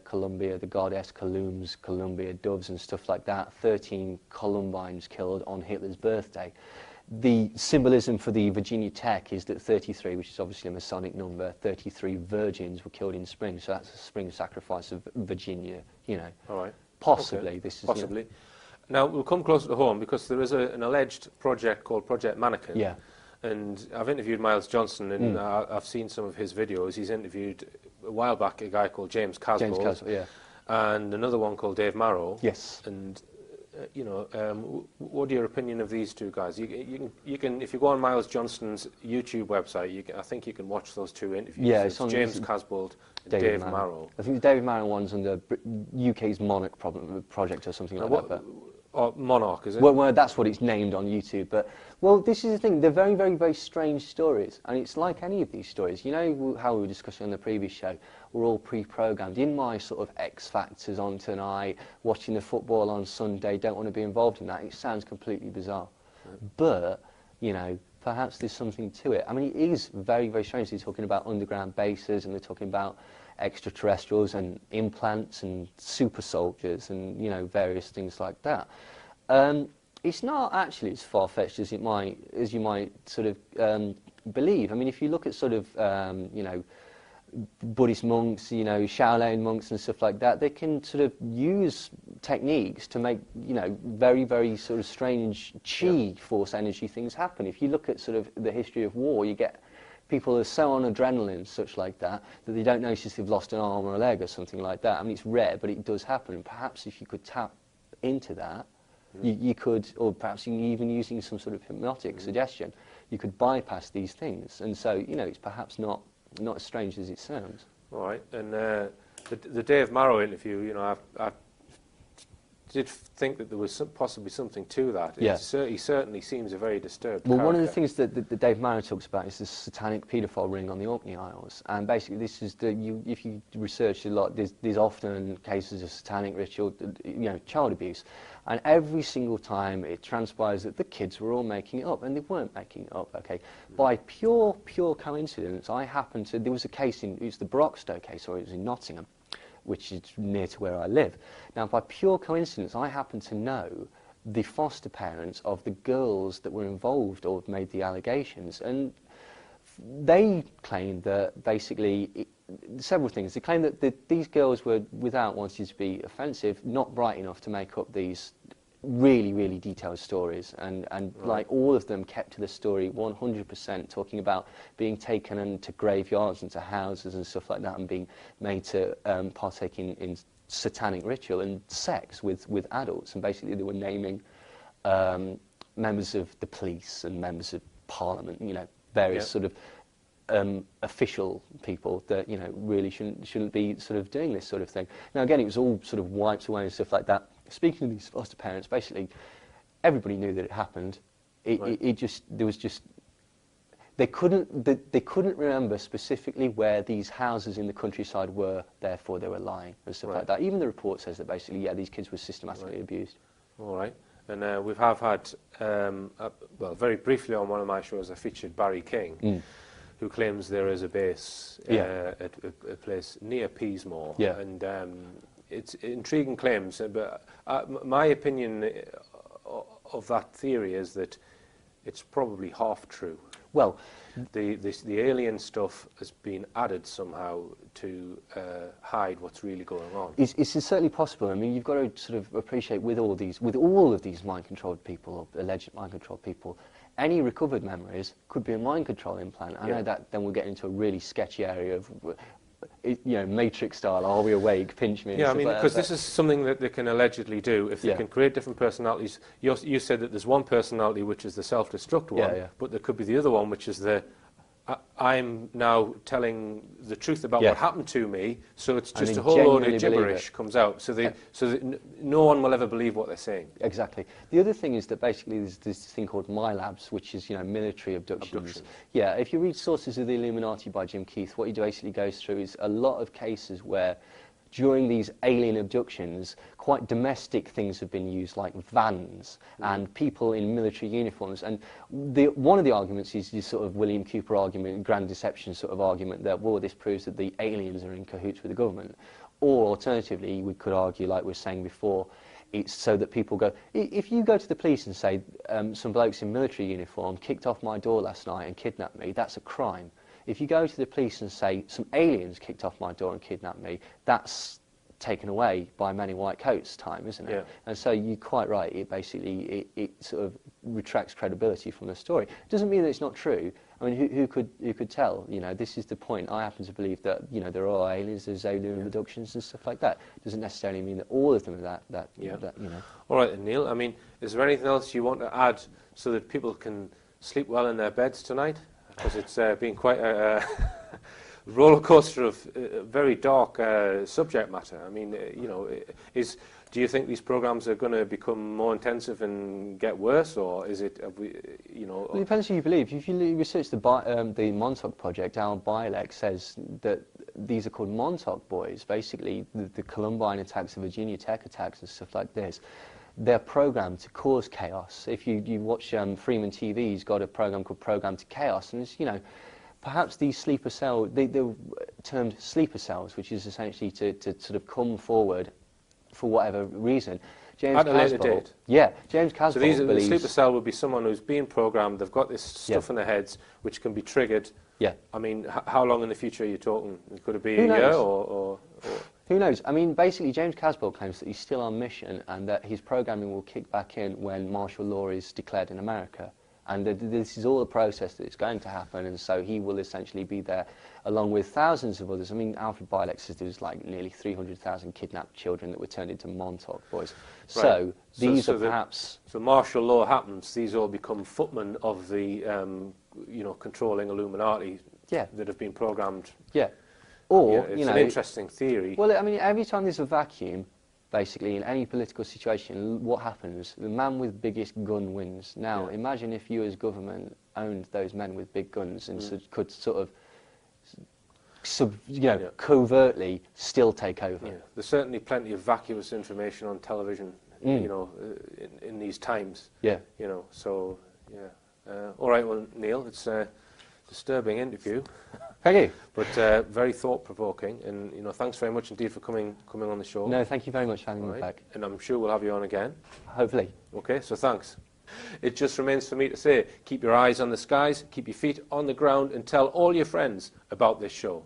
Columbia, the goddess Columb's, Columbia doves and stuff like that, 13 Columbines killed on Hitler's birthday. The symbolism for the Virginia Tech is that 33, which is obviously a Masonic number, 33 virgins were killed in spring, so that's a spring sacrifice of Virginia, you know. All right. Possibly. Okay. This is, possibly. You know. Now, we'll come closer to home because there is an alleged project called Project Mannequin. Yeah. And I've interviewed Miles Johnston, and I've seen some of his videos. He's interviewed a while back a guy called James Casbolt. James Casbolt, yeah. And another one called Dave Marrow. Yes. And you know, what are your opinion of these two guys? You can if you go on Miles Johnston's YouTube website, I think you can watch those two interviews. Yeah, it's on James Casbolt and Dave Marrow. I think the David Marrow one's on the UK's Monarch project or something like that. But or Monarch, is it? Well, that's what it's named on YouTube. But, well, this is the thing. They're very, very, very strange stories. And it's like any of these stories. You know how we were discussing on the previous show? We're all pre-programmed. In my sort of X Factors on tonight, watching the football on Sunday, don't want to be involved in that. It sounds completely bizarre. But, you know, perhaps there's something to it. I mean, it is very, very strange. They're talking about underground bases, and they're talking about extraterrestrials and implants and super soldiers and, you know, various things like that. It's not actually as far-fetched as you might sort of believe. I mean, if you look at sort of, you know, Buddhist monks, you know, Shaolin monks and stuff like that, they can sort of use techniques to make, you know, very, very sort of strange chi force energy things happen. If you look at sort of the history of war, you get people are so on adrenaline, such like that, that they don't notice they've lost an arm or a leg or something like that. I mean, it's rare, but it does happen. And perhaps if you could tap into that, you could, or perhaps even using some sort of hypnotic suggestion, you could bypass these things. And so, you know, it's perhaps not as strange as it sounds. All right. And the Dave Marrow interview, you know, I did think that there was possibly something to that. Yeah. He certainly seems a very disturbed Well, character. one of the things that Dave Marrow talks about is the satanic paedophile ring on the Orkney Isles. And basically this is if you research a lot, there's often cases of satanic ritual, you know, child abuse. And every single time it transpires that the kids were all making it up, and they weren't making it up, okay? By pure coincidence, there was a case it was the Broxtowe case, or it was in Nottingham, which is near to where I live. Now, by pure coincidence, I happen to know the foster parents of the girls that were involved or made the allegations, and they claimed that basically several things. They claimed that these girls were, without wanting to be offensive, not bright enough to make up these really, really detailed stories, and right. Like all of them kept to the story 100%, talking about being taken into graveyards, into houses and stuff like that, and being made to partake in satanic ritual and sex with adults. And basically they were naming members of the police and members of parliament, you know, various sort of official people that, you know, really shouldn't be sort of doing this sort of thing. Now again, it was all sort of wiped away and stuff like that. Speaking of these foster parents, basically everybody knew that it happened. They couldn't remember specifically where these houses in the countryside were, therefore they were lying and stuff like that. Even the report says that basically, yeah, these kids were systematically abused. All right. And we have had, well, very briefly on one of my shows, I featured Barry King, who claims there is a base at a place near Peasmore. Yeah. And it's intriguing claims, but my opinion of that theory is that it's probably half true. Well, the alien stuff has been added somehow to hide what's really going on. It's certainly possible. I mean, you've got to sort of appreciate with all of these mind-controlled people, or alleged mind-controlled people, any recovered memories could be a mind-control implant. I know that then we'll get into a really sketchy area of, you know, Matrix style, are we awake, pinch me. Yeah, I mean, because this is something that they can allegedly do. If they can create different personalities, you said that there's one personality which is the self-destruct one, but there could be the other one which is the, I'm now telling the truth about what happened to me, so it's just a whole load of gibberish comes out, so that no one will ever believe what they're saying. Exactly. The other thing is that basically there's this thing called MILABs, which is, you know, military abductions. Yeah, if you read Sources of the Illuminati by Jim Keith, what he basically goes through is a lot of cases where during these alien abductions, quite domestic things have been used, like vans and people in military uniforms. And one of the arguments is this sort of William Cooper argument, grand deception sort of argument, that, well, this proves that the aliens are in cahoots with the government. Or alternatively, we could argue, like we were saying before, it's so that people go, if you go to the police and say, some blokes in military uniform kicked off my door last night and kidnapped me, that's a crime. If you go to the police and say, some aliens kicked off my door and kidnapped me, that's taken away by many white coats time, isn't it? Yeah. And so you're quite right, it basically, it sort of retracts credibility from the story. Doesn't mean that it's not true. I mean, who could tell? You know, this is the point. I happen to believe that, you know, there are aliens, there's alien abductions and stuff like that. Doesn't necessarily mean that all of them are that you know. All right, then, Neil. I mean, is there anything else you want to add so that people can sleep well in their beds tonight? Because it's been quite a roller coaster of very dark subject matter. I mean, you know, do you think these programs are going to become more intensive and get worse, or is it, you know? Well, it depends who you believe. If you research the Montauk Project, Al Bielek says that these are called Montauk boys. Basically, the Columbine attacks, the Virginia Tech attacks, and stuff like this. They're programmed to cause chaos. If you watch Freeman TV, he's got a program called Program to Chaos, and it's, you know, perhaps these sleeper cells, they're termed sleeper cells, which is essentially to sort of come forward for whatever reason. At a later date? Yeah, James Casbolt So believes... the sleeper cell would be someone who's being programmed, they've got this stuff in their heads which can be triggered. Yeah. I mean, how long in the future are you talking? Could it be Who a knows? year or... Who knows? I mean, basically, James Casbolt claims that he's still on mission and that his programming will kick back in when martial law is declared in America. And this is all a process that is going to happen, and so he will essentially be there along with thousands of others. I mean, Alfred Bielek says there was like nearly 300,000 kidnapped children that were turned into Montauk boys. Right. So these are perhaps... So martial law happens, these all become footmen of the, you know, controlling Illuminati that have been programmed. Yeah. Or, it's you know... an interesting theory. Well, I mean, every time there's a vacuum, basically, in any political situation, what happens? The man with biggest gun wins. Now, imagine if you as government owned those men with big guns and could sort of, covertly still take over. Yeah. There's certainly plenty of vacuous information on television, you know, in these times. Yeah. You know, so, yeah. All right, well, Neil, it's a disturbing interview. Thank you. But very thought-provoking, and, you know, thanks very much indeed for coming on the show. No, thank you very much for having me back. And I'm sure we'll have you on again. Hopefully. Okay, so thanks. It just remains for me to say, keep your eyes on the skies, keep your feet on the ground, and tell all your friends about this show.